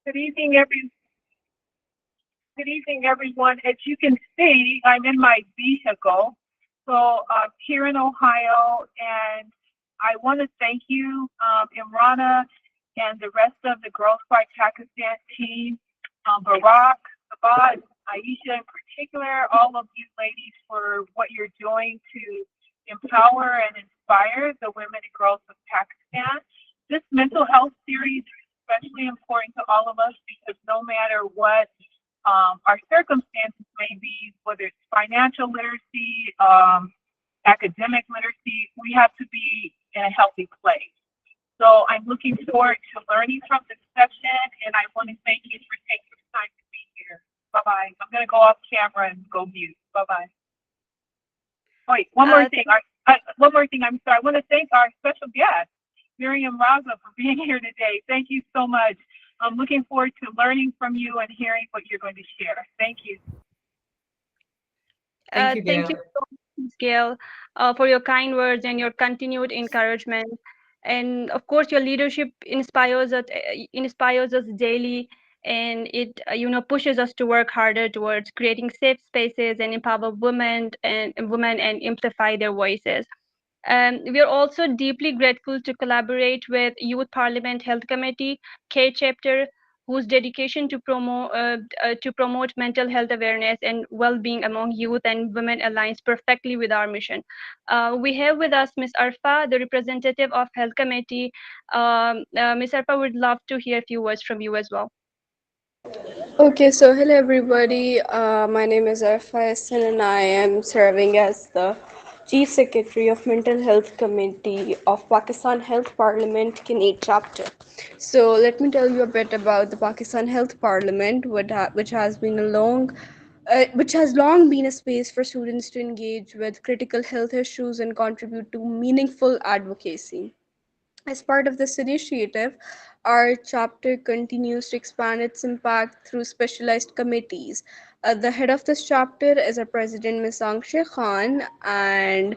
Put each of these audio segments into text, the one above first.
Good evening, good evening, everyone. As you can see, I'm in my vehicle. So here in Ohio, and I want to thank you, Imrana, and the rest of the Girls Fight Pakistan team, Barack, Sabad, Aisha in particular, all of you ladies for what you're doing to empower and inspire the women and girls of Pakistan. This mental health series is especially important to all of us because no matter what our circumstances may be, whether it's financial literacy, academic literacy, we have to be in a healthy place. So I'm looking forward to learning from this session, and I want to thank you for taking the time to be here. Bye-bye. I'm going to go off camera and go mute. Bye-bye. Wait, one more thing. One more thing. I'm sorry. I want to thank our special guest, Miriam Raza, for being here today. Thank you so much. I'm looking forward to learning from you and hearing what you're going to share. Thank you. Thank you so much, Gail, for your kind words and your continued encouragement. And of course, your leadership inspires us daily, and it pushes us to work harder towards creating safe spaces and empower women and amplify their voices. We are also deeply grateful to collaborate with Youth Parliament Health Committee, K Chapter, whose dedication to promote mental health awareness and well-being among youth and women aligns perfectly with our mission. We have with us Ms. Arfa, the representative of Health Committee. Ms. Arfa would love to hear a few words from you as well. Okay, so hello everybody. My name is Arfa Hassan and I am serving as the Chief Secretary of Mental Health Committee of Pakistan Health Parliament Kinnaid chapter. So let me tell you a bit about the Pakistan Health Parliament, which has long been a space for students to engage with critical health issues and contribute to meaningful advocacy. As part of this initiative, our chapter continues to expand its impact through specialized committees. The head of this chapter is our president, Ms. Angshe Khan, and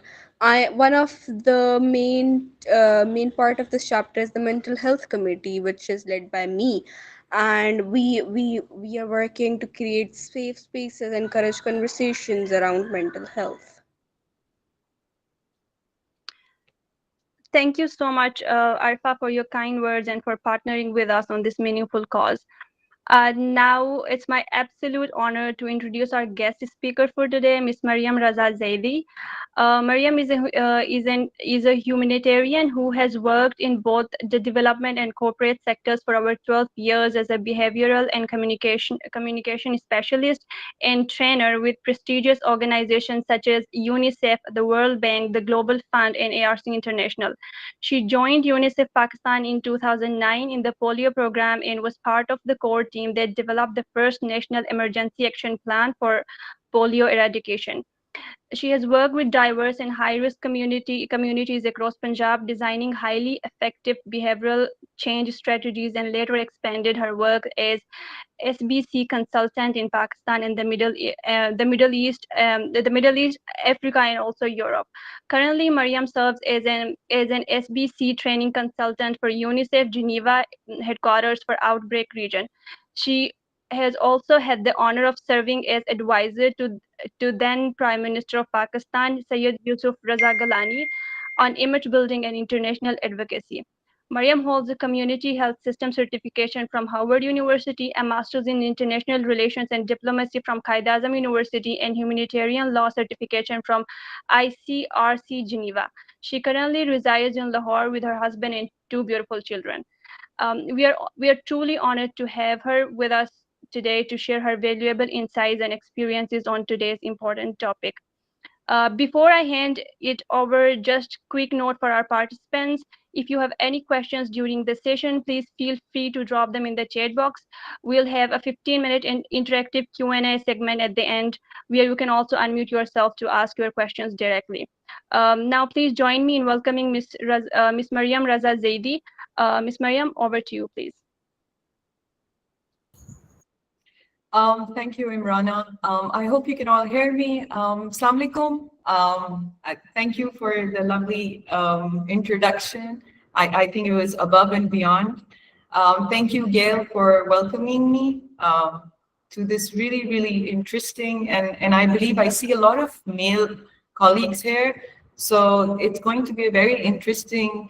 one of the main part of this chapter is the mental health committee, which is led by me. And we are working to create safe spaces and encourage conversations around mental health. Thank you so much, Arfa, for your kind words and for partnering with us on this meaningful cause. Now it's my absolute honor to introduce our guest speaker for today, Ms. Mariam Raza Zaidi. Mariam is a humanitarian who has worked in both the development and corporate sectors for over 12 years as a behavioral and communication specialist and trainer with prestigious organizations such as UNICEF, the World Bank, the Global Fund, and ARC International. She joined UNICEF Pakistan in 2009 in the polio program and was part of the core team that developed the first national emergency action plan for polio eradication. She has worked with diverse and high-risk communities across Punjab, designing highly effective behavioral change strategies, and later expanded her work as SBC consultant in Pakistan and the Middle East, Africa, and also Europe. Currently, Mariam serves as an SBC training consultant for UNICEF Geneva headquarters for outbreak region. She has also had the honor of serving as advisor to then Prime Minister of Pakistan, Syed Yusuf Raza Galani, on image building and international advocacy. Mariam holds a community health system certification from Howard University, a master's in international relations and diplomacy from Qaid Azam University, and humanitarian law certification from ICRC Geneva. She currently resides in Lahore with her husband and two beautiful children. We are truly honored to have her with us today to share her valuable insights and experiences on today's important topic. Before I hand it over, just quick note for our participants. If you have any questions during the session, please feel free to drop them in the chat box. We'll have a 15-minute interactive Q&A segment at the end where you can also unmute yourself to ask your questions directly. Now, please join me in welcoming Ms. Mariam Raza Zaidi. Ms. Mariam, over to you, please. Thank you, Imrana. I hope you can all hear me. Assalamu alaikum. Thank you for the lovely introduction. I think it was above and beyond. Thank you, Gail, for welcoming me to this really, really interesting, and I believe I see a lot of male colleagues here. So it's going to be a very interesting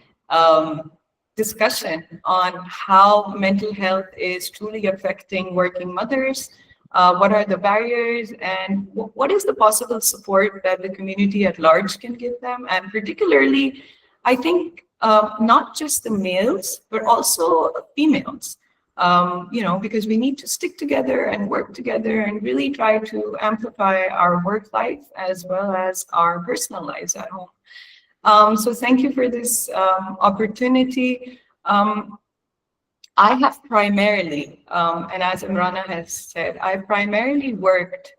discussion on how mental health is truly affecting working mothers. What are the barriers, and what is the possible support that the community at large can give them? And particularly, I think not just the males, but also females. Because we need to stick together and work together and really try to amplify our work life as well as our personal lives at home. So thank you for this opportunity. I have primarily, and as Imrana has said, I've primarily worked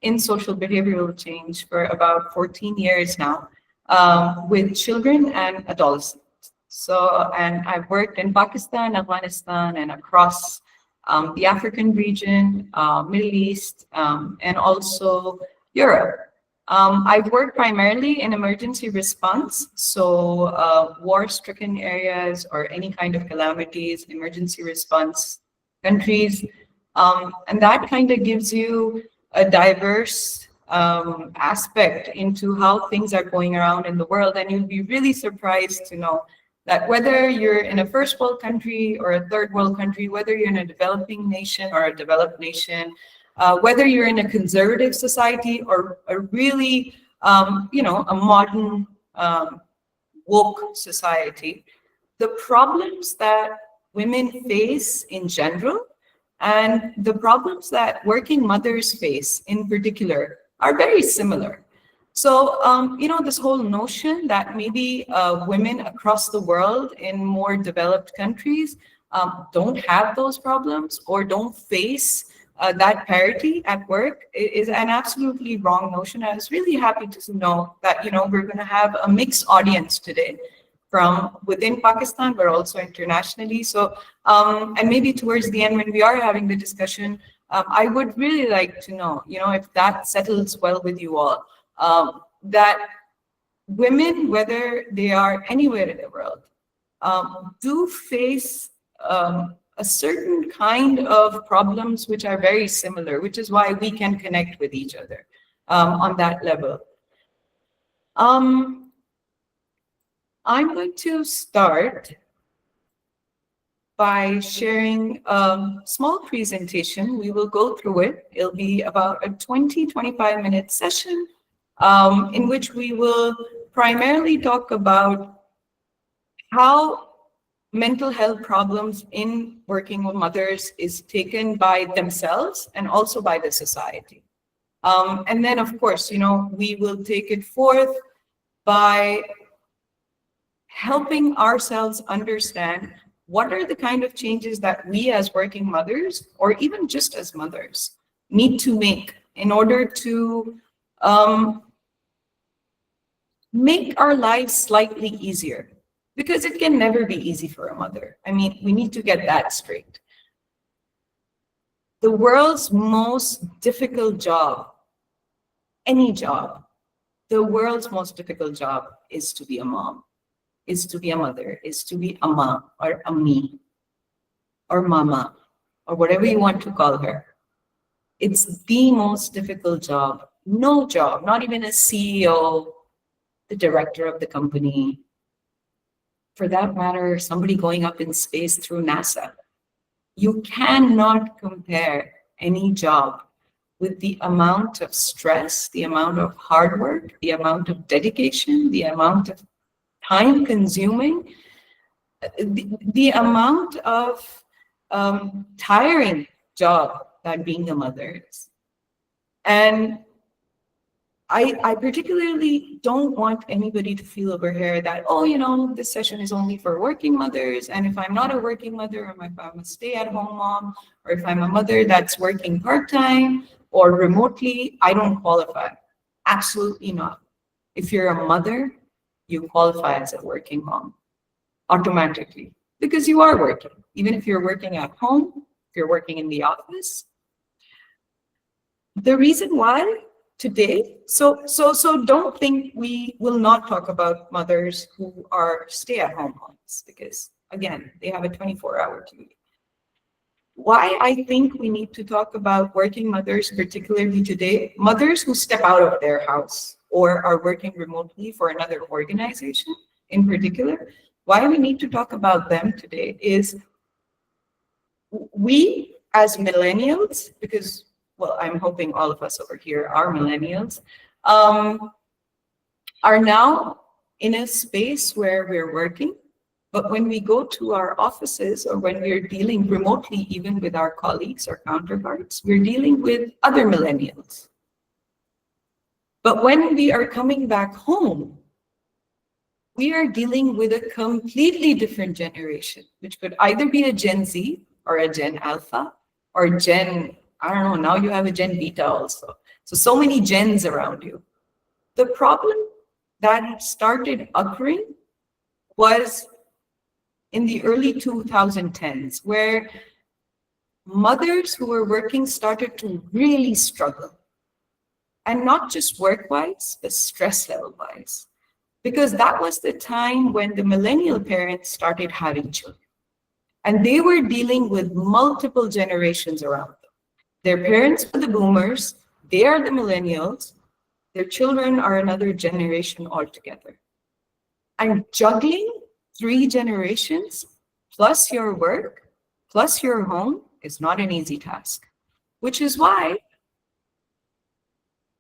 in social behavioral change for about 14 years now with children and adolescents. So, and I've worked in Pakistan, Afghanistan, and across the African region, Middle East, and also Europe. I've worked primarily in emergency response, so war-stricken areas or any kind of calamities, emergency response countries, and that kind of gives you a diverse aspect into how things are going around in the world, and you'll be really surprised to know that whether you're in a first world country or a third world country, whether you're in a developing nation or a developed nation, whether you're in a conservative society or a really, a modern woke society, the problems that women face in general and the problems that working mothers face in particular are very similar. So, this whole notion that maybe women across the world in more developed countries don't have those problems or don't face that parity at work is an absolutely wrong notion. I was really happy to know that, we're going to have a mixed audience today from within Pakistan, but also internationally. So, and maybe towards the end when we are having the discussion, I would really like to know, if that settles well with you all, that women, whether they are anywhere in the world, do face a certain kind of problems which are very similar, which is why we can connect with each other on that level. I'm going to start by sharing a small presentation. We will go through it. It'll be about a 20-25 minute session in which we will primarily talk about how mental health problems in working with mothers is taken by themselves and also by the society. And then, of course, we will take it forth by helping ourselves understand what are the kind of changes that we as working mothers, or even just as mothers, need to make in order to make our lives slightly easier. Because it can never be easy for a mother. I mean, we need to get that straight. The world's most difficult job, any job, the world's most difficult job is to be a mom, is to be a mother, is to be amma or ammi or mama or whatever you want to call her. It's the most difficult job. No job, not even a CEO, the director of the company, for that matter, somebody going up in space through NASA. You cannot compare any job with the amount of stress, the amount of hard work, the amount of dedication, the amount of time consuming, the amount of tiring job that being a mother is. And I particularly don't want anybody to feel over here that, this session is only for working mothers. And if I'm not a working mother, or if I'm a stay-at-home mom, or if I'm a mother that's working part-time or remotely, I don't qualify. Absolutely not. If you're a mother, you qualify as a working mom automatically because you are working. Even if you're working at home, if you're working in the office. The reason why today, so don't think we will not talk about mothers who are stay-at-home moms, because Again, they have a 24-hour TV. Why I think we need to talk about working mothers, particularly today, mothers who step out of their house or are working remotely for another organization in particular, why we need to talk about them today is we as millennials, because, well, I'm hoping all of us over here are millennials, are now in a space where we're working. But when we go to our offices or when we're dealing remotely, even with our colleagues or counterparts, we're dealing with other millennials. But when we are coming back home, we are dealing with a completely different generation, which could either be a Gen Z or a Gen Alpha or Gen, I don't know, now you have a Gen Beta also. So many gens around you. The problem that started occurring was in the early 2010s, where mothers who were working started to really struggle. And not just work-wise, but stress level-wise. Because that was the time when the millennial parents started having children. And they were dealing with multiple generations around them. Their parents were the boomers, they are the millennials, their children are another generation altogether. And juggling 3 generations, plus your work, plus your home, is not an easy task. Which is why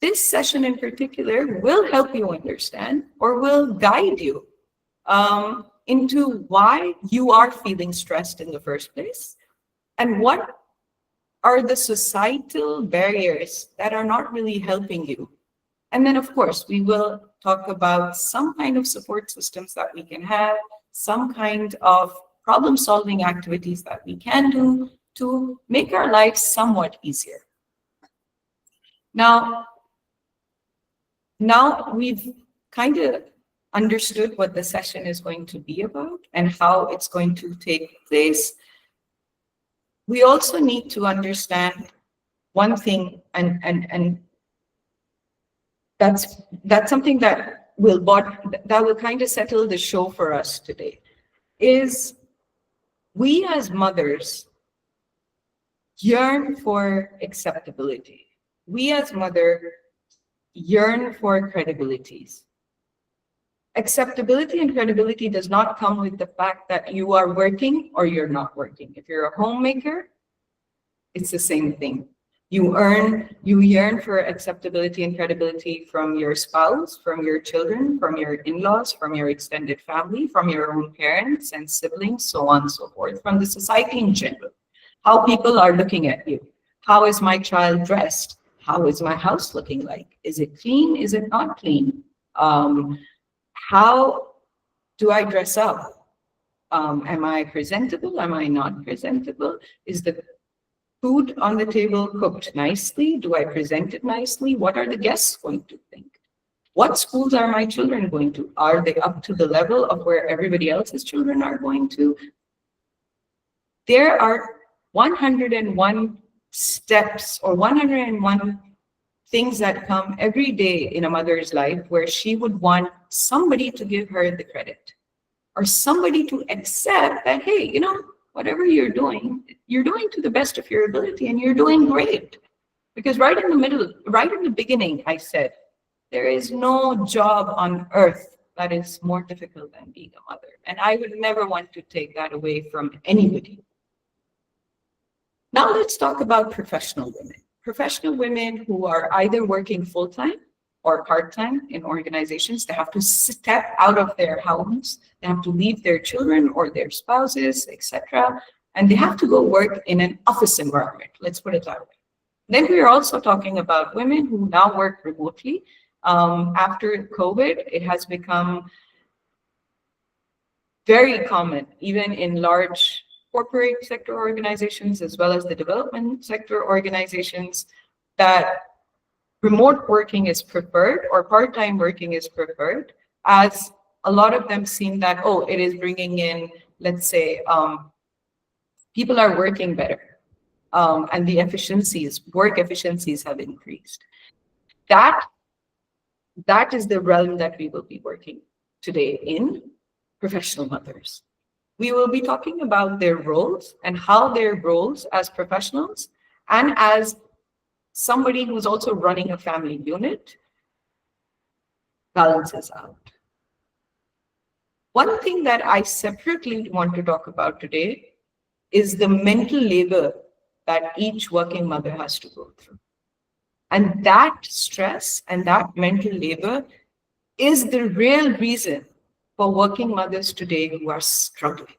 this session in particular will help you understand or will guide you into why you are feeling stressed in the first place and what are the societal barriers that are not really helping you. And then, of course, we will talk about some kind of support systems that we can have, some kind of problem-solving activities that we can do to make our lives somewhat easier. Now we've kind of understood what the session is going to be about and how it's going to take place. We also need to understand one thing, and that's something that will kind of settle the show for us today, is we as mothers yearn for acceptability. We as mothers yearn for credibilities. Acceptability and credibility does not come with the fact that you are working or you're not working. If you're a homemaker, it's the same thing. You yearn for acceptability and credibility from your spouse, from your children, from your in-laws, from your extended family, from your own parents and siblings, so on and so forth, from the society in general. How people are looking at you. How is my child dressed? How is my house looking like? Is it clean? Is it not clean? How do I dress up? Am I presentable? Am I not presentable? Is the food on the table cooked nicely? Do I present it nicely? What are the guests going to think? What schools are my children going to? Are they up to the level of where everybody else's children are going to? There are 101 steps or 101 things that come every day in a mother's life where she would want somebody to give her the credit or somebody to accept that, hey, you know, whatever you're doing to the best of your ability and you're doing great. Because right in the beginning, I said, there is no job on earth that is more difficult than being a mother. And I would never want to take that away from anybody. Now let's talk about professional women. Professional women who are either working full-time or part-time in organizations. They have to step out of their homes. They have to leave their children or their spouses, etc. And they have to go work in an office environment. Let's put it that way. Then we're also talking about women who now work remotely. After COVID, it has become very common, even in large corporate sector organizations, as well as the development sector organizations, that remote working is preferred or part-time working is preferred, as a lot of them seem that, oh, it is bringing in, let's say, people are working better and the work efficiencies have increased. That is the realm that we will be working today in professional mothers. We will be talking about their roles and how their roles as professionals and as somebody who's also running a family unit balances out. One thing that I separately want to talk about today is the mental labor that each working mother has to go through. And that stress and that mental labor is the real reason for working mothers today who are struggling.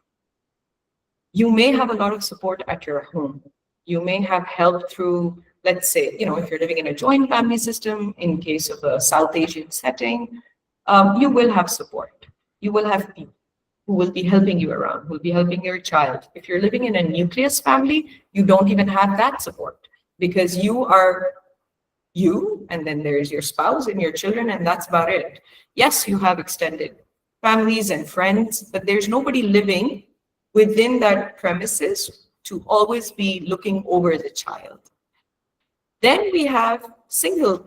You may have a lot of support at your home. You may have help through, let's say, if you're living in a joint family system, in case of a South Asian setting, you will have support. You will have people who will be helping you around, who will be helping your child. If you're living in a nucleus family, you don't even have that support because you are you, and then there's your spouse and your children, and that's about it. Yes, you have extended families and friends, but there's nobody living within that premises to always be looking over the child. Then we have single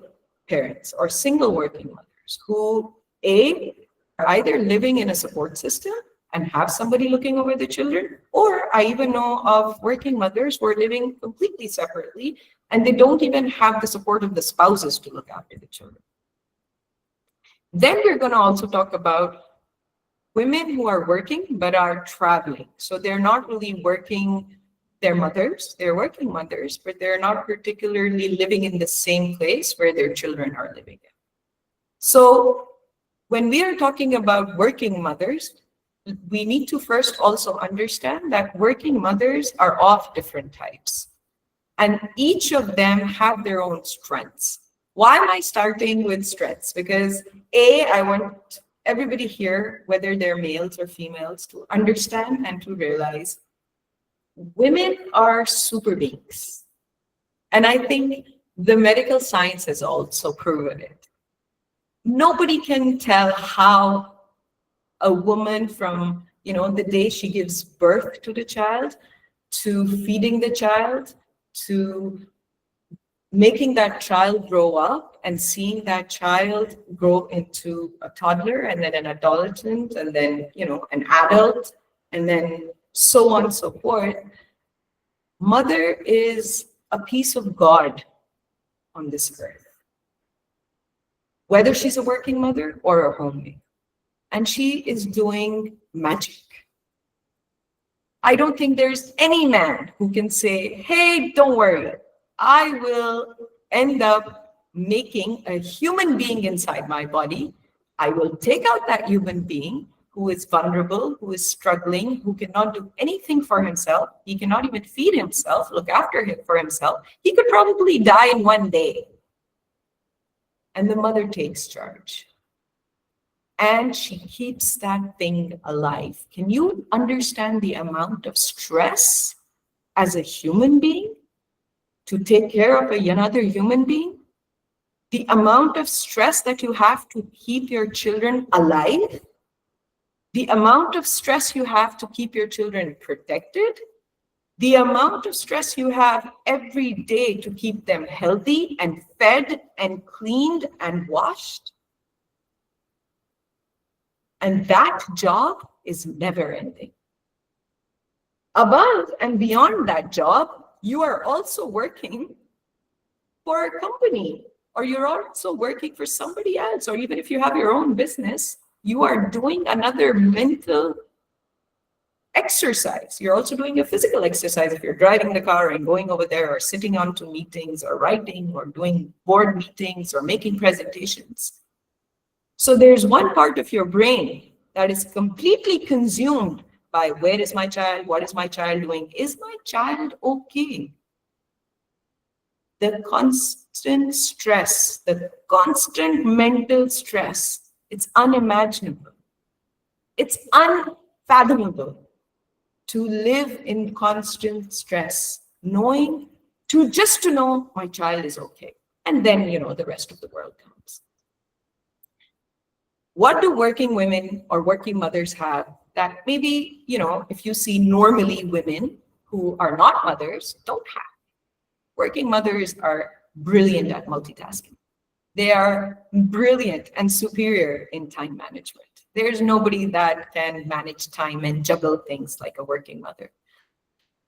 parents or single working mothers who are either living in a support system and have somebody looking over the children, or I even know of working mothers who are living completely separately and they don't even have the support of the spouses to look after the children. Then we're going to also talk about women who are working but are traveling. So they're not really working, they're mothers, they're working mothers, but they're not particularly living in the same place where their children are living in. So when we are talking about working mothers, we need to first also understand that working mothers are of different types. And each of them have their own strengths. Why am I starting with strengths? Because I want everybody here, whether they're males or females, to understand and to realize women are super beings. And I think the medical science has also proven it. Nobody can tell how a woman from, the day she gives birth to the child, to feeding the child, to making that child grow up and seeing that child grow into a toddler and then an adolescent and then, an adult and then so on and so forth. Mother is a piece of God on this earth, whether she's a working mother or a homemaker. And she is doing magic. I don't think there's any man who can say, hey, don't worry, I will end up making a human being inside my body. I will take out that human being who is vulnerable, who is struggling, who cannot do anything for himself. He cannot even feed himself, look after him for himself. He could probably die in one day. And the mother takes charge. And she keeps that thing alive. Can you understand the amount of stress as a human being to take care of another human being? The amount of stress that you have to keep your children alive? The amount of stress you have to keep your children protected? The amount of stress you have every day to keep them healthy and fed and cleaned and washed? And that job is never ending. Above and beyond that job, you are also working for a company, or you're also working for somebody else, or even if you have your own business, you are doing another mental exercise. You're also doing a physical exercise if you're driving the car and going over there or sitting on to meetings or writing or doing board meetings or making presentations. So there's one part of your brain that is completely consumed by where is my child? What is my child doing? Is my child okay? The constant stress, the constant mental stress, it's unimaginable. It's unfathomable to live in constant stress, just to know my child is okay. And then, the rest of the world comes. What do working women or working mothers have that maybe, if you see normally women who are not mothers don't have? Working mothers are brilliant at multitasking. They are brilliant and superior in time management. There's nobody that can manage time and juggle things like a working mother.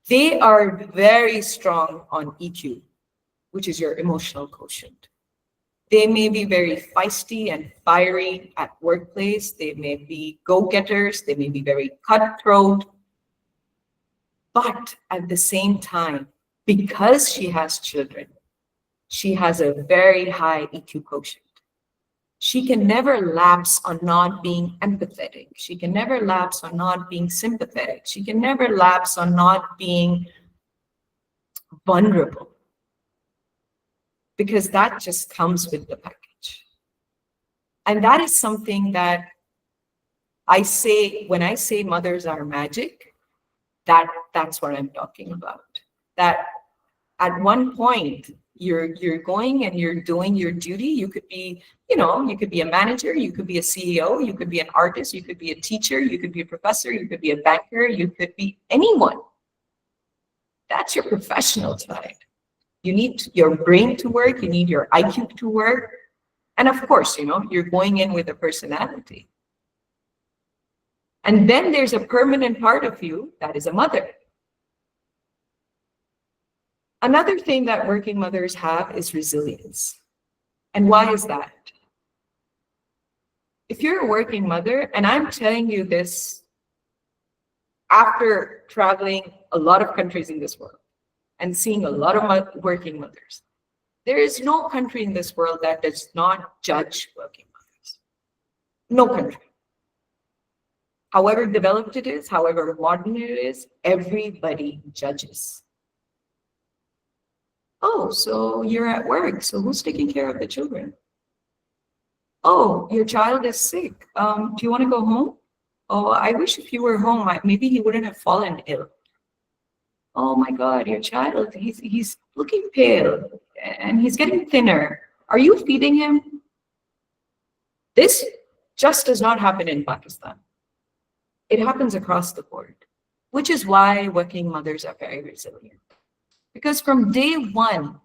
They are very strong on EQ, which is your emotional quotient. They may be very feisty and fiery at workplace. They may be go-getters. They may be very cutthroat. But at the same time, because she has children, she has a very high EQ quotient. She can never lapse on not being empathetic. She can never lapse on not being sympathetic. She can never lapse on not being vulnerable, because that just comes with the package. And that is something that I say, when I say mothers are magic, that's what I'm talking about. That at one point, you're going and you're doing your duty. You could be, you could be a manager, you could be a CEO, you could be an artist, you could be a teacher, you could be a professor, you could be a banker, you could be anyone. That's your professional side. You need your brain to work, you need your IQ to work. And of course, you're going in with a personality. And then there's a permanent part of you that is a mother. Another thing that working mothers have is resilience. And why is that? If you're a working mother, and I'm telling you this after traveling a lot of countries in this world and seeing a lot of working mothers, there is no country in this world that does not judge working mothers. No country. However developed it is, however modern it is, everybody judges. Oh, so you're at work, so who's taking care of the children? Oh, your child is sick. Do you want to go home? Oh, I wish if you were home, maybe he wouldn't have fallen ill. Oh my God, your child, he's looking pale and he's getting thinner. Are you feeding him? This just does not happen in Pakistan. It happens across the board, which is why working mothers are very resilient. Because from day one,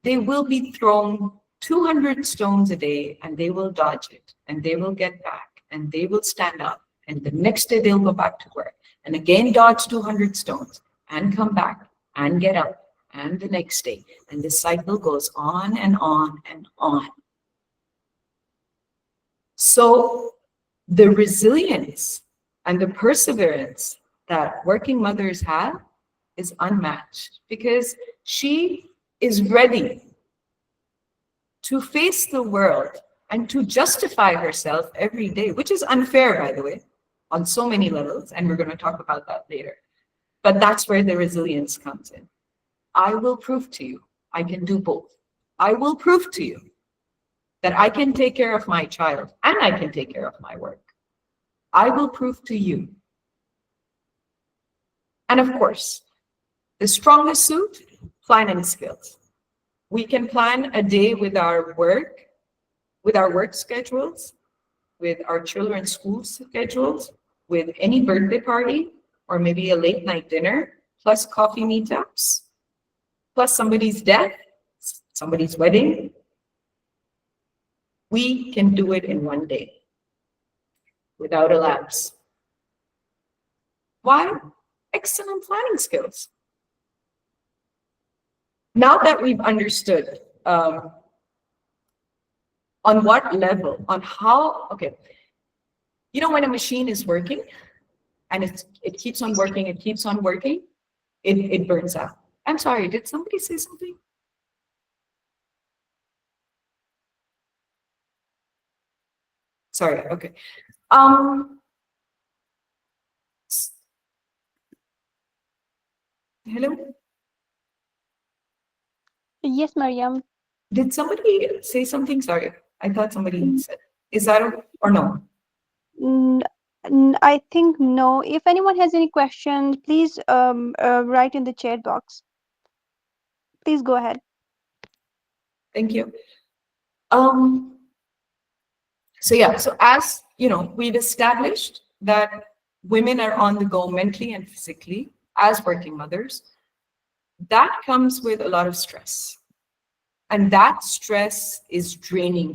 they will be thrown 200 stones a day and they will dodge it and they will get back and they will stand up. And the next day they'll go back to work and again dodge 200 stones and come back and get up and the next day. And the cycle goes on and on and on. So the resilience and the perseverance that working mothers have is unmatched, because she is ready to face the world and to justify herself every day, which is unfair, by the way, on so many levels, and we're going to talk about that later. But that's where the resilience comes in. I will prove to you I can do both. I will prove to you that I can take care of my child and I can take care of my work. I will prove to you. And of course, the strongest suit, planning skills. We can plan a day with our work schedules, with our children's school schedules, with any birthday party, or maybe a late night dinner, plus coffee meetups, plus somebody's death, somebody's wedding. We can do it in one day without a lapse. Why? Excellent planning skills. Now that we've understood on what level, on how, okay, when a machine is working and it keeps on working, it burns out. I'm sorry, did somebody say something? Sorry, okay. Hello? Yes, Mariam. Did somebody say something? Sorry, I thought somebody said. Is that or no? I think no. If anyone has any questions, please write in the chat box. Please go ahead. Thank you. So yeah, so as we've established that women are on the go mentally and physically as working mothers. That comes with a lot of stress. And that stress is draining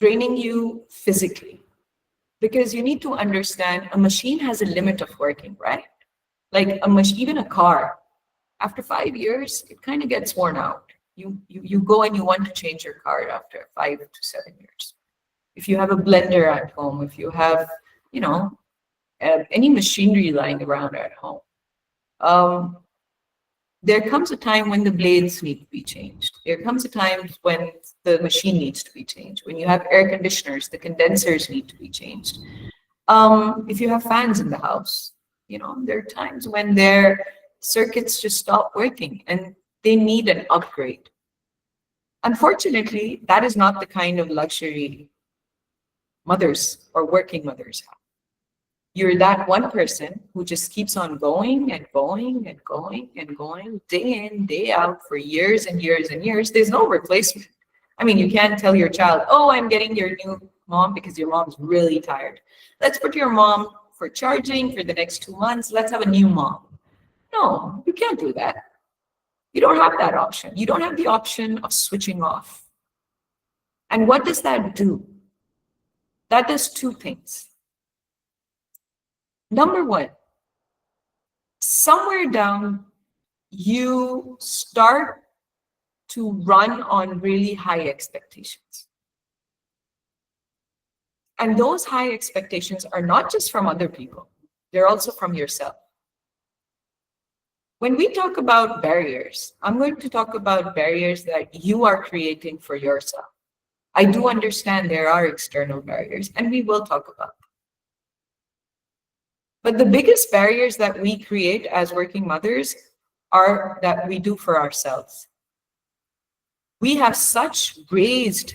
you physically. Because you need to understand a machine has a limit of working, right? Like a machine, even a car, after 5 years, it kind of gets worn out. You go and you want to change your car after 5 to 7 years. If you have a blender at home, if you have, any machinery lying around at home, there comes a time when the blades need to be changed. There comes a time when the machine needs to be changed. When you have air conditioners, the condensers need to be changed. If you have fans in the house, there are times when their circuits just stop working and they need an upgrade. Unfortunately, that is not the kind of luxury mothers or working mothers have. You're that one person who just keeps on going and going and going and going, day in, day out, for years and years and years. There's no replacement. I mean, you can't tell your child, oh, I'm getting your new mom because your mom's really tired. Let's put your mom for charging for the next 2 months. Let's have a new mom. No, you can't do that. You don't have that option. You don't have the option of switching off. And what does that do? That does two things. Number one, somewhere down, you start to run on really high expectations. And those high expectations are not just from other people, they're also from yourself. When we talk about barriers, I'm going to talk about barriers that you are creating for yourself. I do understand there are external barriers, and we will talk about them. But the biggest barriers that we create as working mothers are that we do for ourselves. We have such raised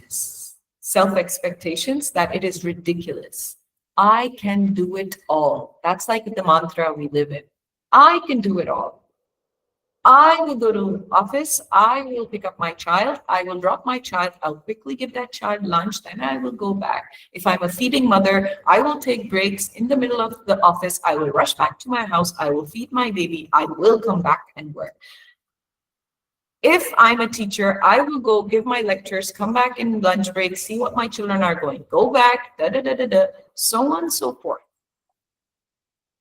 self-expectations that it is ridiculous. I can do it all. That's like the mantra we live in. I can do it all. I will go to office, I will pick up my child, I will drop my child, I'll quickly give that child lunch, then I will go back. If I'm a feeding mother, I will take breaks in the middle of the office, I will rush back to my house, I will feed my baby, I will come back and work. If I'm a teacher, I will go give my lectures, come back in lunch break, see what my children are going, go back, so on and so forth.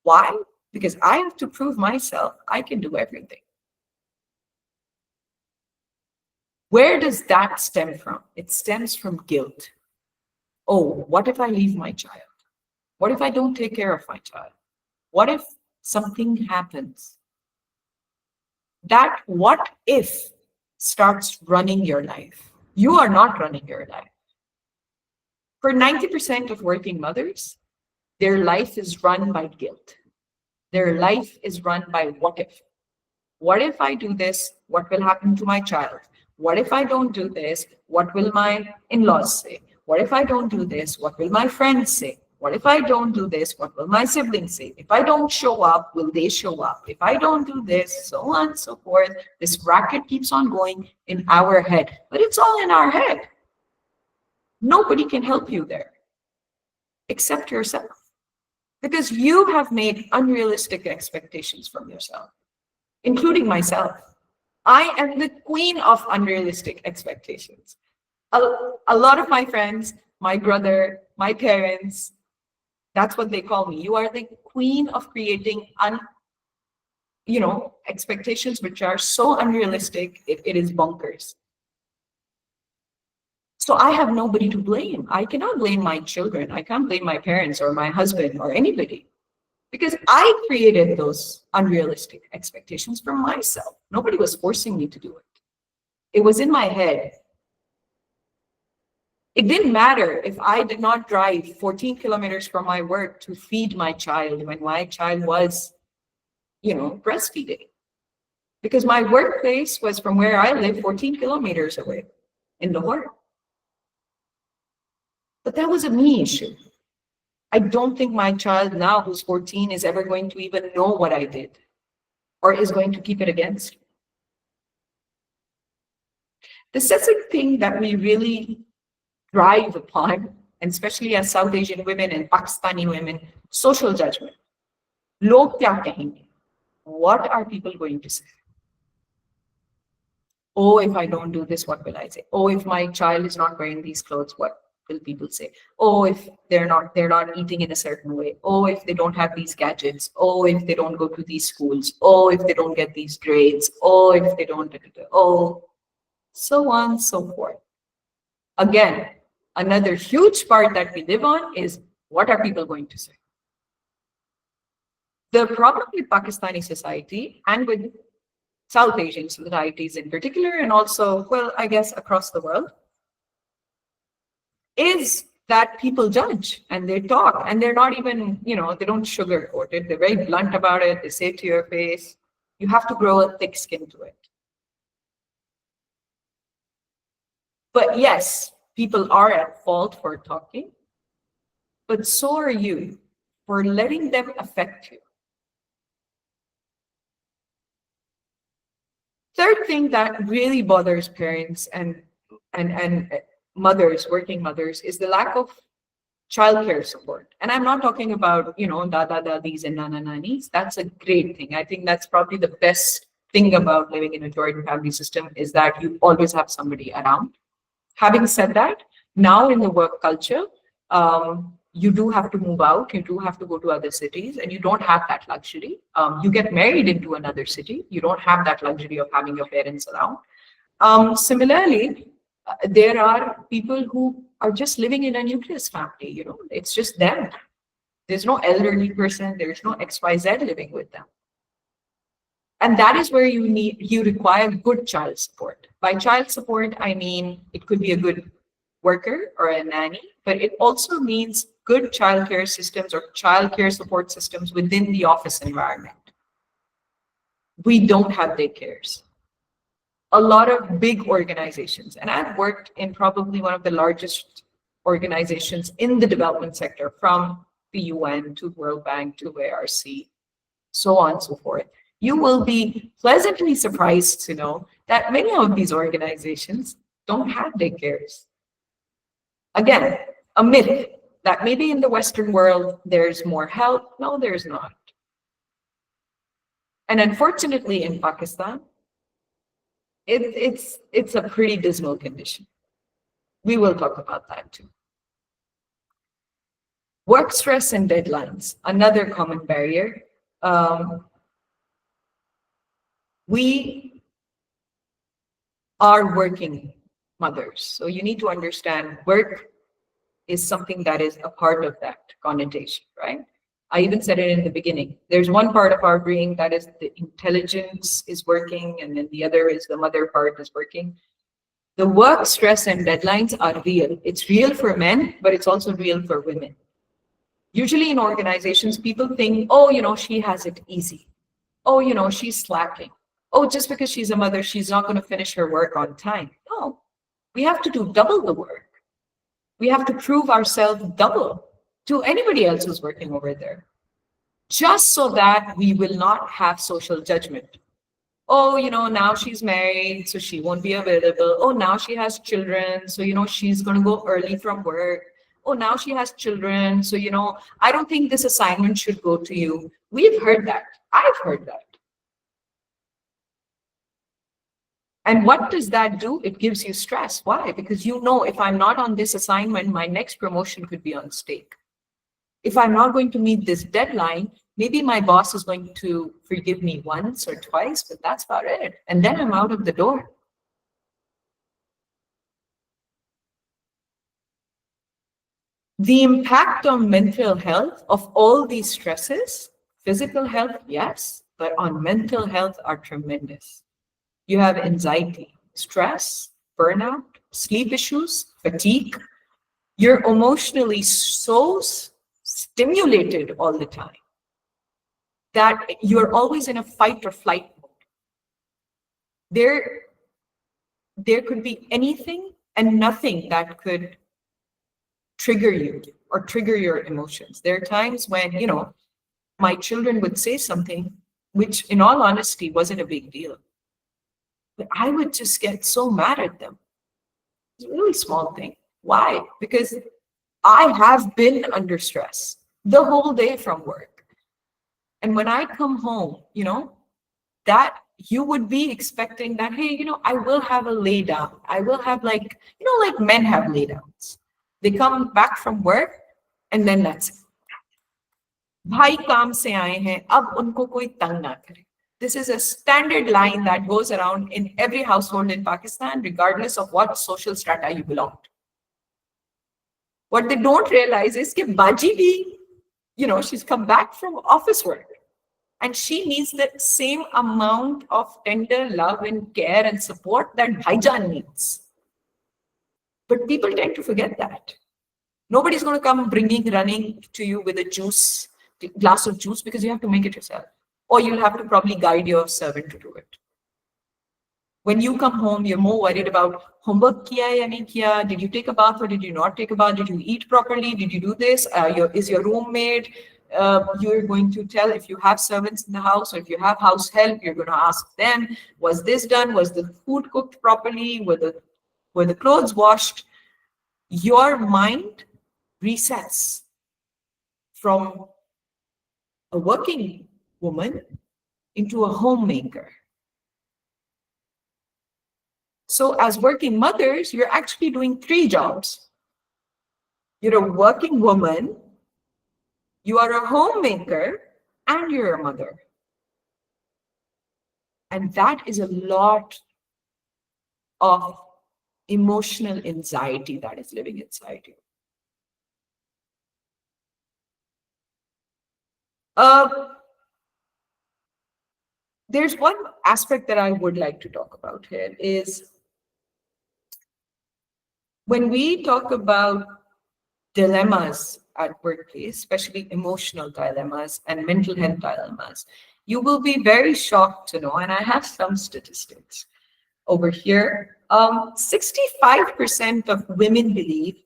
Why? Because I have to prove myself I can do everything. Where does that stem from? It stems from guilt. Oh, what if I leave my child? What if I don't take care of my child? What if something happens? That what if starts running your life. You are not running your life. For 90% of working mothers, their life is run by guilt. Their life is run by what if. What if I do this? What will happen to my child? What if I don't do this? What will my in-laws say? What if I don't do this? What will my friends say? What if I don't do this? What will my siblings say? If I don't show up, will they show up? If I don't do this, so on and so forth. This racket keeps on going in our head, but it's all in our head. Nobody can help you there except yourself, because you have made unrealistic expectations from yourself, including myself. I am the queen of unrealistic expectations. A lot of my friends, my brother, my parents, that's what they call me. You are the queen of creating expectations which are so unrealistic, it is bonkers. So I have nobody to blame. I cannot blame my children. I can't blame my parents or my husband or anybody, because I created those unrealistic expectations for myself. Nobody was forcing me to do it. It was in my head. It didn't matter if I did not drive 14 kilometers from my work to feed my child when my child was, breastfeeding. Because my workplace was from where I live 14 kilometers away in Lahore. But that was a me issue. I don't think my child now, who's 14, is ever going to even know what I did or is going to keep it against me. The second thing that we really drive upon, and especially as South Asian women and Pakistani women, social judgment. Log kya kahenge? What are people going to say? Oh, if I don't do this, what will I say? Oh, if my child is not wearing these clothes, what will people say? Oh, if they're not eating in a certain way. Oh, if they don't have these gadgets. Oh, if they don't go to these schools. Oh, if they don't get these grades. Oh, if they don't, oh, so on, so forth. Again, another huge part that we live on is what are people going to say? The problem with Pakistani society and with South Asian societies in particular, and also, well, I guess across the world, is that people judge and they talk and they're not even, they don't sugarcoat it. They're very blunt about it. They say it to your face. You have to grow a thick skin to it. But yes, people are at fault for talking, but so are you for letting them affect you. Third thing that really bothers parents and mothers, working mothers, is the lack of childcare support. And I'm not talking about, dada dadis and nana nanis. That's a great thing. I think that's probably the best thing about living in a joint family system, is that you always have somebody around. Having said that, now in the work culture, you do have to move out, you do have to go to other cities, and you don't have that luxury. You get married into another city, you don't have that luxury of having your parents around. Similarly, there are people who are just living in a nucleus family, it's just them. There's no elderly person, there's no XYZ living with them. And that is where you require good child support. By child support, I mean, it could be a good worker or a nanny, but it also means good childcare systems or childcare support systems within the office environment. We don't have daycares. A lot of big organizations, and I've worked in probably one of the largest organizations in the development sector, from the UN to World Bank to ARC, so on and so forth. You will be pleasantly surprised to know that many of these organizations don't have daycares. Again, a myth that maybe in the Western world there's more help. No, there's not. And unfortunately in Pakistan, it's a pretty dismal condition. We will talk about that too. Work stress and deadlines, another common barrier. We are working mothers, so you need to understand work is something that is a part of that connotation, right? I even said it in the beginning. There's one part of our brain that is the intelligence is working, and then the other is the mother part is working. The work stress and deadlines are real. It's real for men, but it's also real for women. Usually in organizations, people think, oh, she has it easy. Oh, she's slacking. Oh, just because she's a mother, she's not going to finish her work on time. No, we have to do double the work. We have to prove ourselves double to anybody else who's working over there, just so that we will not have social judgment. Oh, now she's married, so she won't be available. Oh, now she has children, so, she's going to go early from work. Oh, now she has children, so, I don't think this assignment should go to you. We've heard that. I've heard that. And what does that do? It gives you stress. Why? Because if I'm not on this assignment, my next promotion could be on stake. If I'm not going to meet this deadline, maybe my boss is going to forgive me once or twice, but that's about it. And then I'm out of the door. The impact on mental health of all these stresses, physical health, yes, but on mental health are tremendous. You have anxiety, stress, burnout, sleep issues, fatigue. You're emotionally so stimulated all the time that you're always in a fight or flight mode. There could be anything and nothing that could trigger you or trigger your emotions. There are times when, my children would say something which in all honesty wasn't a big deal. But I would just get so mad at them. It's a really small thing. Why? Because I have been under stress the whole day from work. And when I come home, that you would be expecting that, hey, I will have a lay down. I will have like men have lay downs. They come back from work and then that's it. भाई काम से आए हैं, अब उनको कोई तंग ना करे. This is a standard line that goes around in every household in Pakistan, regardless of what social strata you belong to. What they don't realize is that Baji bhi, she's come back from office work and she needs the same amount of tender love and care and support that Bhaijan needs. But people tend to forget that. Nobody's going to come running to you with a glass of juice, because you have to make it yourself. Or you'll have to probably guide your servant to do it. When you come home, you're more worried about homework kiya ya nahi kiya, did you take a bath or did you not take a bath, did you eat properly, did you do this, is your room made? You're going to tell, if you have servants in the house or if you have house help, you're going to ask them, was this done? Was the food cooked properly? Were the clothes washed? Your mind resets from a working woman into a homemaker. So as working mothers, you're actually doing 3 jobs. You're a working woman, you are a homemaker, and you're a mother. And that is a lot of emotional anxiety that is living inside you. There's one aspect that I would like to talk about here is when we talk about dilemmas at workplace, especially emotional dilemmas and mental health dilemmas, you will be very shocked to know, and I have some statistics over here, 65% of women believe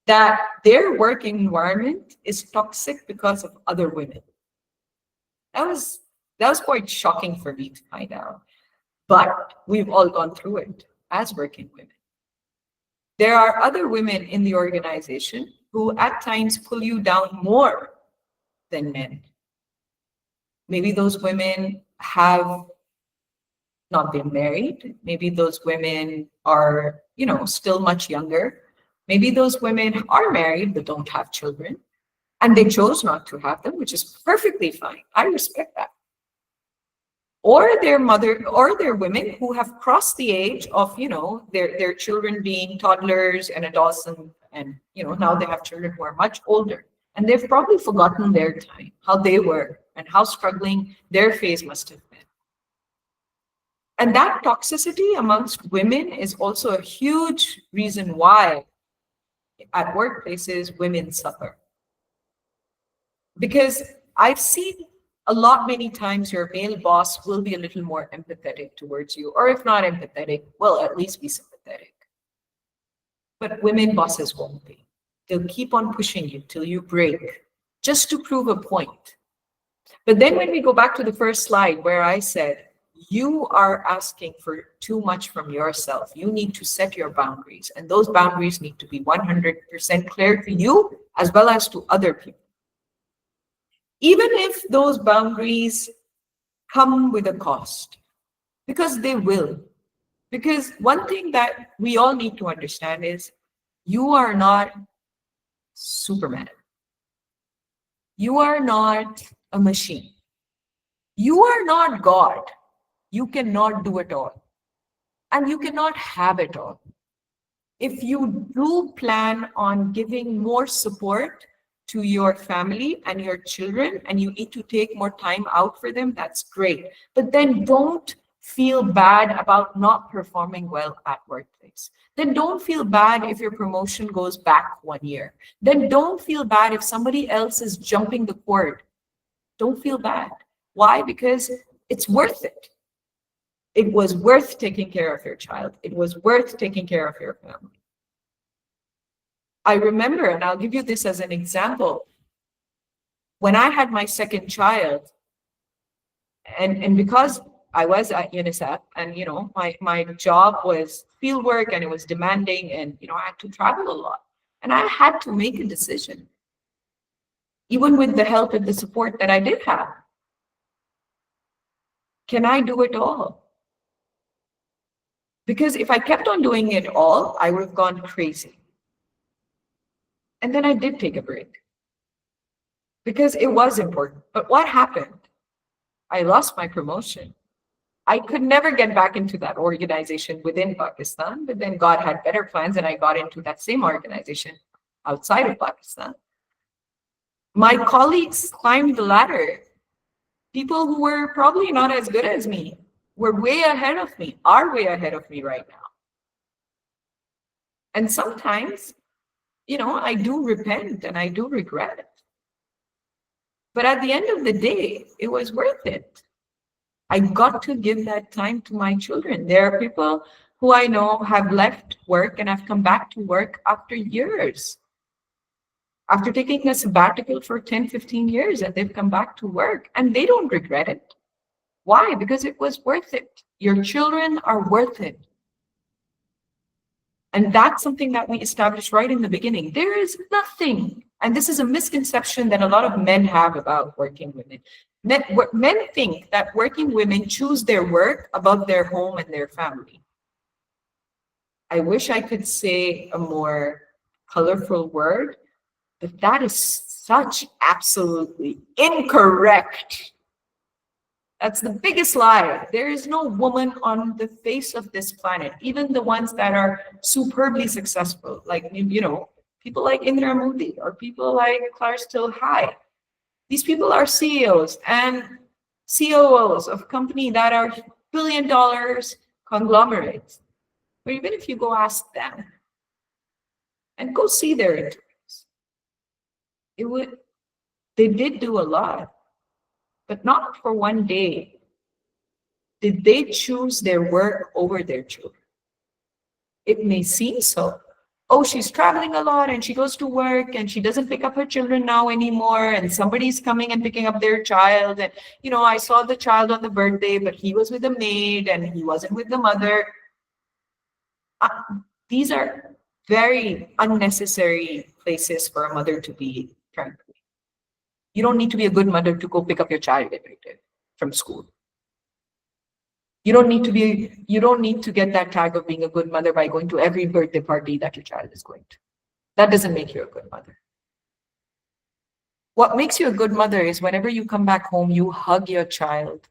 that their working environment is toxic because of other women. That was quite shocking for me to find out. But we've all gone through it as working women. There are other women in the organization who at times pull you down more than men. Maybe those women have not been married. Maybe those women are, still much younger. Maybe those women are married but don't have children, and they chose not to have them, which is perfectly fine. I respect that. Or their women who have crossed the age of, their children being toddlers and adolescents, and now they have children who are much older, and they've probably forgotten their time, how they were, and how struggling their phase must have been. And that toxicity amongst women is also a huge reason why at workplaces women suffer. Because I've seen many times your male boss will be a little more empathetic towards you, or if not empathetic, well, at least be sympathetic. But women bosses won't be. They'll keep on pushing you till you break, just to prove a point. But then when we go back to the first slide where I said, you are asking for too much from yourself. You need to set your boundaries, and those boundaries need to be 100% clear to you as well as to other people. Even if those boundaries come with a cost, because they will. Because one thing that we all need to understand is you are not Superman. You are not a machine. You are not God. You cannot do it all. And you cannot have it all. If you do plan on giving more support to your family and your children, and you need to take more time out for them, that's great. But then don't feel bad about not performing well at workplace. Then don't feel bad if your promotion goes back 1 year. Then don't feel bad if somebody else is jumping the cord. Don't feel bad. Why? Because it's worth it. It was worth taking care of your child. It was worth taking care of your family. I remember, and I'll give you this as an example, when I had my second child, and because I was at UNICEF, and my job was field work and it was demanding, and I had to travel a lot, and I had to make a decision, even with the help and the support that I did have. Can I do it all? Because if I kept on doing it all, I would have gone crazy. And then I did take a break because it was important. But what happened? I lost my promotion. I could never get back into that organization within Pakistan, but then God had better plans and I got into that same organization outside of Pakistan. My colleagues climbed the ladder. People who were probably not as good as me were way ahead of me, are way ahead of me right now. And sometimes, I do repent and I do regret it. But at the end of the day, it was worth it. I got to give that time to my children. There are people who I know have left work and have come back to work after years. After taking a sabbatical for 10, 15 years, and they've come back to work and they don't regret it. Why? Because it was worth it. Your children are worth it. And that's something that we established right in the beginning. There is nothing, and this is a misconception that a lot of men have about working women. Men think that working women choose their work above their home and their family. I wish I could say a more colorful word, but that is such absolutely incorrect. That's the biggest lie. There is no woman on the face of this planet, even the ones that are superbly successful, like, people like Indra Modi or people like Clarence Till High. These people are CEOs and COOs of companies that are $1 billion conglomerates. But even if you go ask them and go see their interviews, they did do a lot, but not for one day did they choose their work over their children. It may seem so. Oh, she's traveling a lot and she goes to work and she doesn't pick up her children now anymore, and somebody's coming and picking up their child. And, I saw the child on the birthday, but he was with the maid and he wasn't with the mother. These are very unnecessary places for a mother to be, frankly. You don't need to be a good mother to go pick up your child every day from school. You don't need to get that tag of being a good mother by going to every birthday party that your child is going to. That doesn't make you a good mother. What makes you a good mother is whenever you come back home, you hug your child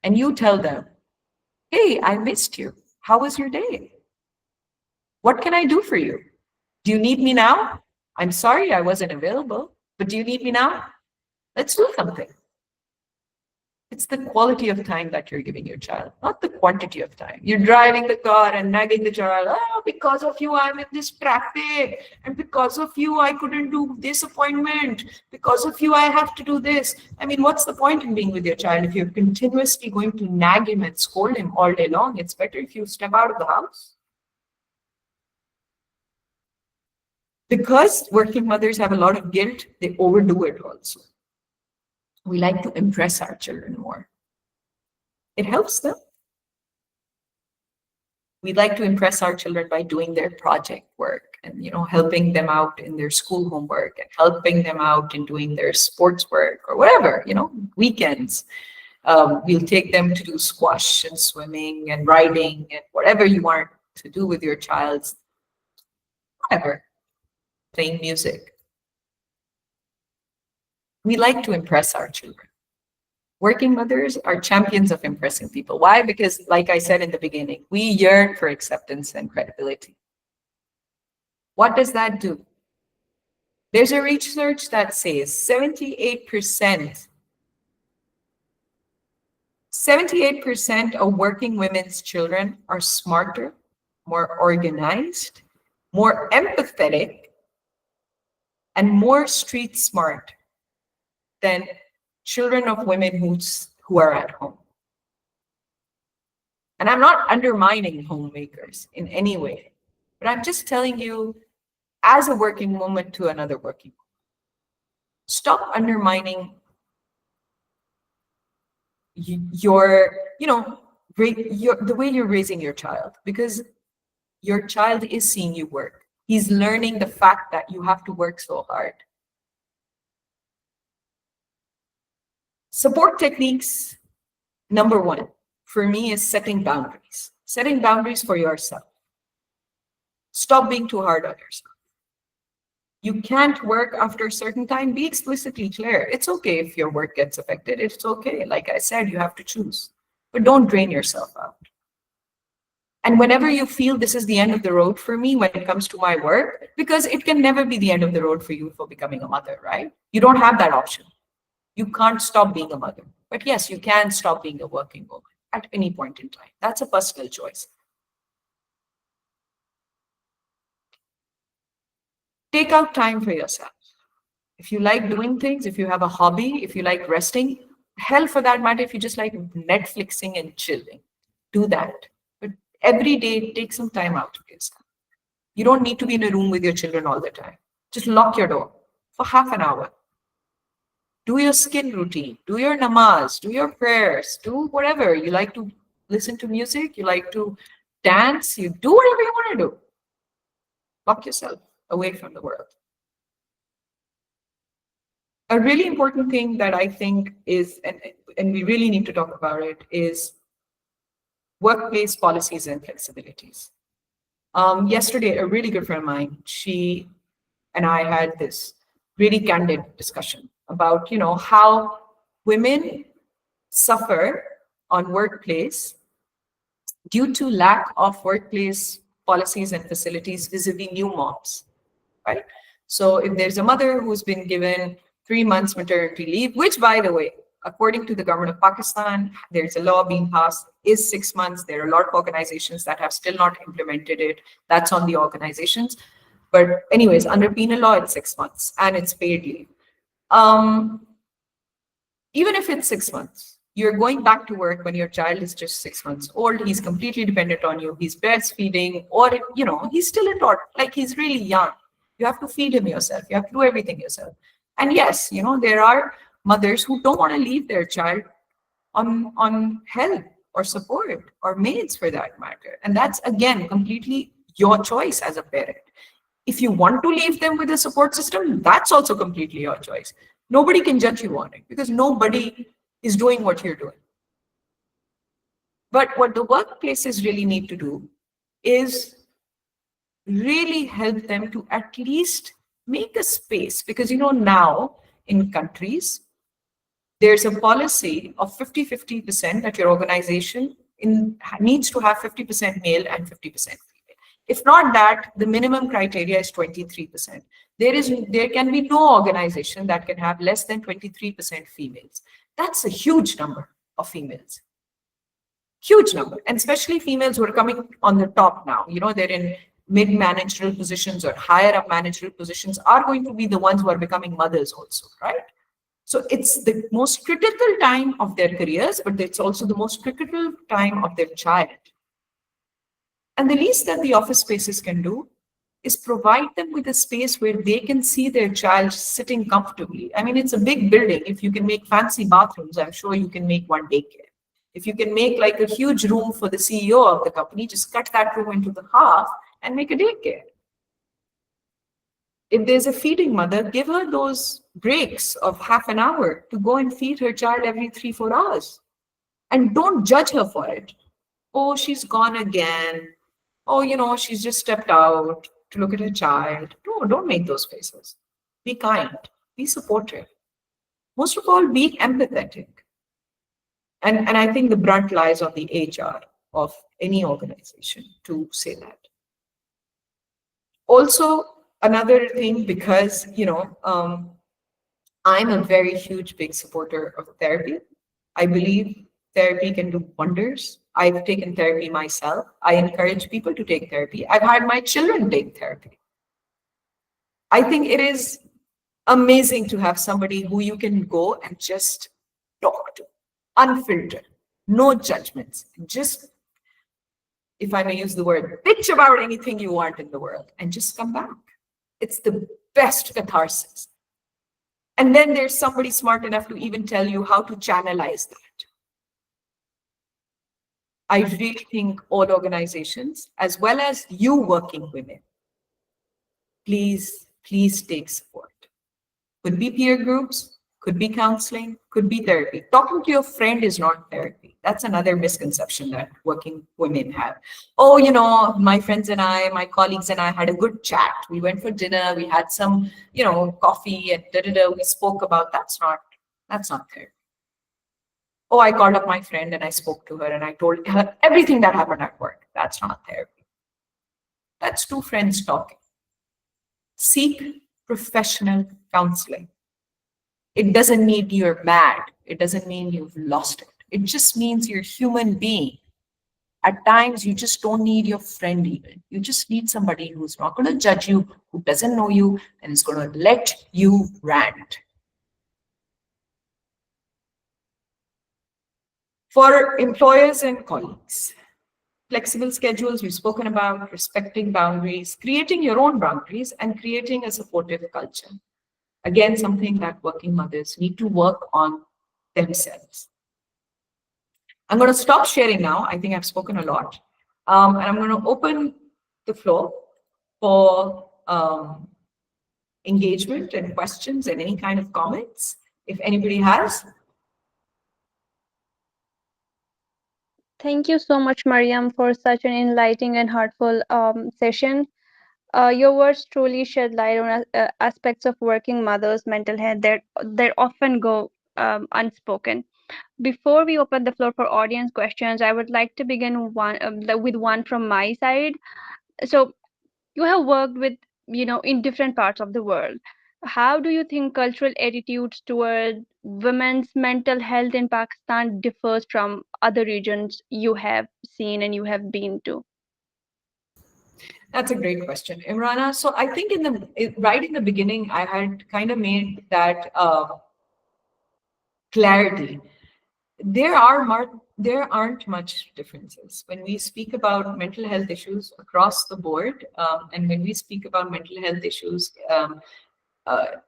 and you tell them, hey, I missed you. How was your day? What can I do for you? Do you need me now? I'm sorry I wasn't available, but do you need me now? Let's do something. It's the quality of time that you're giving your child, not the quantity of time. You're driving the car and nagging the child, oh, because of you, I'm in this traffic. And because of you, I couldn't do this appointment. Because of you, I have to do this. I mean, what's the point in being with your child if you're continuously going to nag him and scold him all day long? It's better if you step out of the house. Because working mothers have a lot of guilt, they overdo it also. We like to impress our children more. It helps them. We like to impress our children by doing their project work and, helping them out in their school homework and helping them out in doing their sports work or whatever, weekends. We'll take them to do squash and swimming and riding and whatever you want to do with your child, whatever, playing music. We like to impress our children. Working mothers are champions of impressing people. Why? Because, like I said in the beginning, we yearn for acceptance and credibility. What does that do? There's a research that says 78% of working women's children are smarter, more organized, more empathetic, and more street smart than children of women who are at home. And I'm not undermining homemakers in any way, but I'm just telling you, as a working woman to another working woman, stop undermining the way you're raising your child, because your child is seeing you work. He's learning the fact that you have to work so hard. Support techniques, number one, for me is setting boundaries. Setting boundaries for yourself. Stop being too hard on yourself. You can't work after a certain time. Be explicitly clear. It's okay if your work gets affected. It's okay. Like I said, you have to choose. But don't drain yourself out. And whenever you feel this is the end of the road for me when it comes to my work, because it can never be the end of the road for you for becoming a mother, right? You don't have that option. You can't stop being a mother. But yes, you can stop being a working woman at any point in time. That's a personal choice. Take out time for yourself. If you like doing things, if you have a hobby, if you like resting, hell for that matter, if you just like Netflixing and chilling, do that. But every day, take some time out for yourself. You don't need to be in a room with your children all the time. Just lock your door for half an hour. Do your skin routine, do your namaz, do your prayers, do whatever. You like to listen to music, you like to dance, you do whatever you want to do. Lock yourself away from the world. A really important thing that I think is, and we really need to talk about it, is workplace policies and flexibilities. Yesterday, a really good friend of mine, she and I had this really candid discussion about, how women suffer on workplace due to lack of workplace policies and facilities vis-a-vis new moms, right? So if there's a mother who's been given 3 months maternity leave, which, by the way, according to the government of Pakistan, there's a law being passed, is 6 months. There are a lot of organizations that have still not implemented it. That's on the organizations. But anyways, under penal law, it's 6 months and it's paid leave. Even if it's 6 months, you're going back to work when your child is just 6 months old. He's completely dependent on you. He's breastfeeding, or, he's still a toddler, like he's really young. You have to feed him yourself. You have to do everything yourself. And yes, there are mothers who don't want to leave their child on help or support or maids for that matter. And that's, again, completely your choice as a parent. If you want to leave them with a support system, that's also completely your choice. Nobody can judge you on it because nobody is doing what you're doing. But what the workplaces really need to do is really help them to at least make a space, because now in countries, there's a policy of 50-50% that your organization needs to have 50% male and 50% female. If not that, the minimum criteria is 23%. There can be no organization that can have less than 23% females. That's a huge number of females. Huge number. And especially females who are coming on the top now. They're in mid-managerial positions or higher up managerial positions are going to be the ones who are becoming mothers also, right? So it's the most critical time of their careers, but it's also the most critical time of their child. And the least that the office spaces can do is provide them with a space where they can see their child sitting comfortably. I mean, it's a big building. If you can make fancy bathrooms, I'm sure you can make one daycare. If you can make like a huge room for the CEO of the company, just cut that room into the half and make a daycare. If there's a feeding mother, give her those breaks of half an hour to go and feed her child every 3-4 hours. And don't judge her for it. Oh, she's gone again. Oh, she's just stepped out to look at her child. No, don't make those faces. Be kind. Be supportive. Most of all, be empathetic. And I think the brunt lies on the HR of any organization to say that. Also, another thing, because, I'm a very huge, big supporter of therapy. I believe therapy can do wonders. I've taken therapy myself. I encourage people to take therapy. I've had my children take therapy. I think it is amazing to have somebody who you can go and just talk to, unfiltered, no judgments, just, if I may use the word, bitch about anything you want in the world and just come back. It's the best catharsis. And then there's somebody smart enough to even tell you how to channelize that. I really think all organizations, as well as you working women, please take support. Could be peer groups, could be counseling, could be therapy. Talking to your friend is not therapy. That's another misconception that working women have. Oh, my friends and I, my colleagues and I had a good chat. We went for dinner, we had some, coffee and da da da. We spoke about that's not therapy. Oh, I called up my friend and I spoke to her and I told her everything that happened at work. That's not therapy. That's two friends talking. Seek professional counseling. It doesn't mean you're mad. It doesn't mean you've lost it. It just means you're a human being. At times, you just don't need your friend even. You just need somebody who's not going to judge you, who doesn't know you, and is going to let you rant. For employers and colleagues, flexible schedules we've spoken about, respecting boundaries, creating your own boundaries, and creating a supportive culture. Again, something that working mothers need to work on themselves. I'm going to stop sharing now. I think I've spoken a lot. And I'm going to open the floor for engagement and questions and any kind of comments, if anybody has. Thank you so much, Mariam, for such an enlightening and heartful session. Your words truly shed light on aspects of working mothers' mental health that often go unspoken. Before we open the floor for audience questions, I would like to begin with one from my side. So, you have worked with, in different parts of the world. How do you think cultural attitudes toward women's mental health in Pakistan differs from other regions you have seen and you have been to? That's a great question, Imrana. So I think right in the beginning, I had kind of made that clarity. There aren't much differences when we speak about mental health issues across the board, and when we speak about mental health issues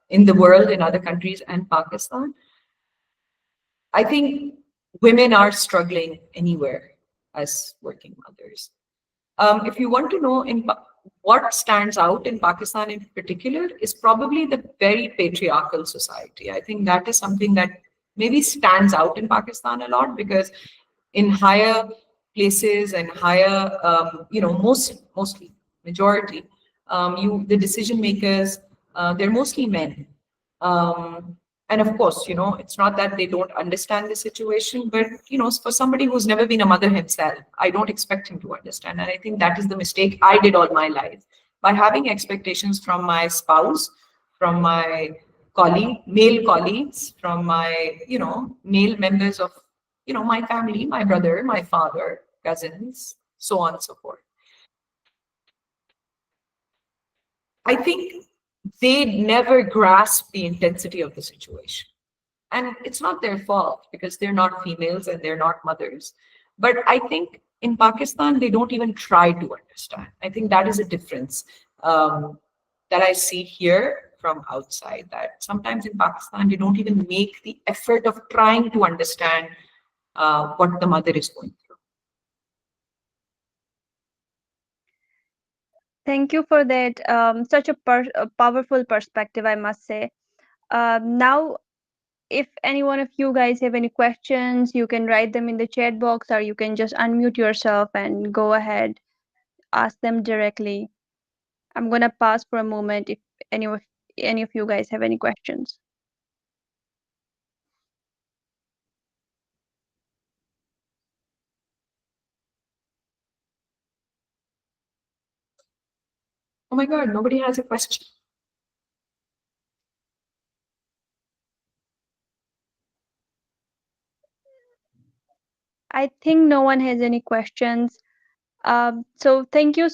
in the world, in other countries, and Pakistan. I think women are struggling anywhere as working mothers. If you want to know what stands out in Pakistan in particular is probably the very patriarchal society. I think that is something that maybe stands out in Pakistan a lot because in higher places and higher, mostly majority, the decision makers, they're mostly men. And of course, it's not that they don't understand the situation, but for somebody who's never been a mother himself, I don't expect him to understand. And I think that is the mistake I did all my life by having expectations from my spouse, from my male colleagues, from my, male members of, my family, my brother, my father, cousins, so on and so forth. I think they never grasp the intensity of the situation. And it's not their fault because they're not females and they're not mothers. But I think in Pakistan, they don't even try to understand. I think that is a difference that I see here from outside, that sometimes in Pakistan, they don't even make the effort of trying to understand what the mother is going through. Thank you for that. Such a powerful perspective, I must say. Now, if any one of you guys have any questions, you can write them in the chat box or you can just unmute yourself and go ahead, ask them directly. I'm gonna pause for a moment if any of you guys have any questions. Oh my God, nobody has a question. I think no one has any questions. So thank you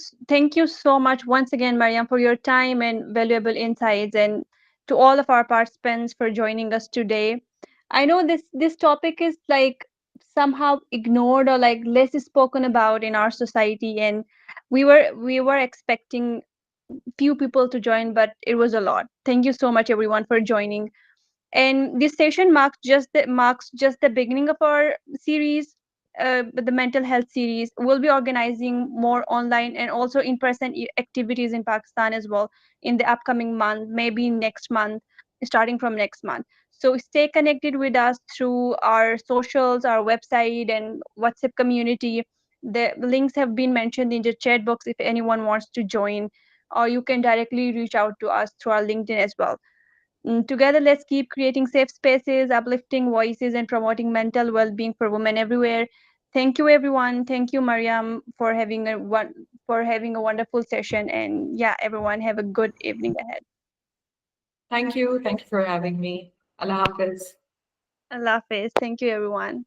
so much once again, Mariam, for your time and valuable insights, and to all of our participants for joining us today. I know this topic is like somehow ignored or like less spoken about in our society, and we were expecting few people to join, but it was a lot. Thank you so much, everyone, for joining. And this session marks just the beginning of our series, the mental health series. We'll be organizing more online and also in-person activities in Pakistan as well in the upcoming month, maybe next month, starting from next month. So stay connected with us through our socials, our website, and WhatsApp community. The links have been mentioned in the chat box if anyone wants to join, or you can directly reach out to us through our LinkedIn as well. Together, let's keep creating safe spaces, uplifting voices, and promoting mental well-being for women everywhere. Thank you, everyone. Thank you, Mariam, for having a wonderful session. And yeah, everyone, have a good evening ahead. Thank you. Thank you for having me. Allah Hafiz. Allah Hafiz. Thank you, everyone.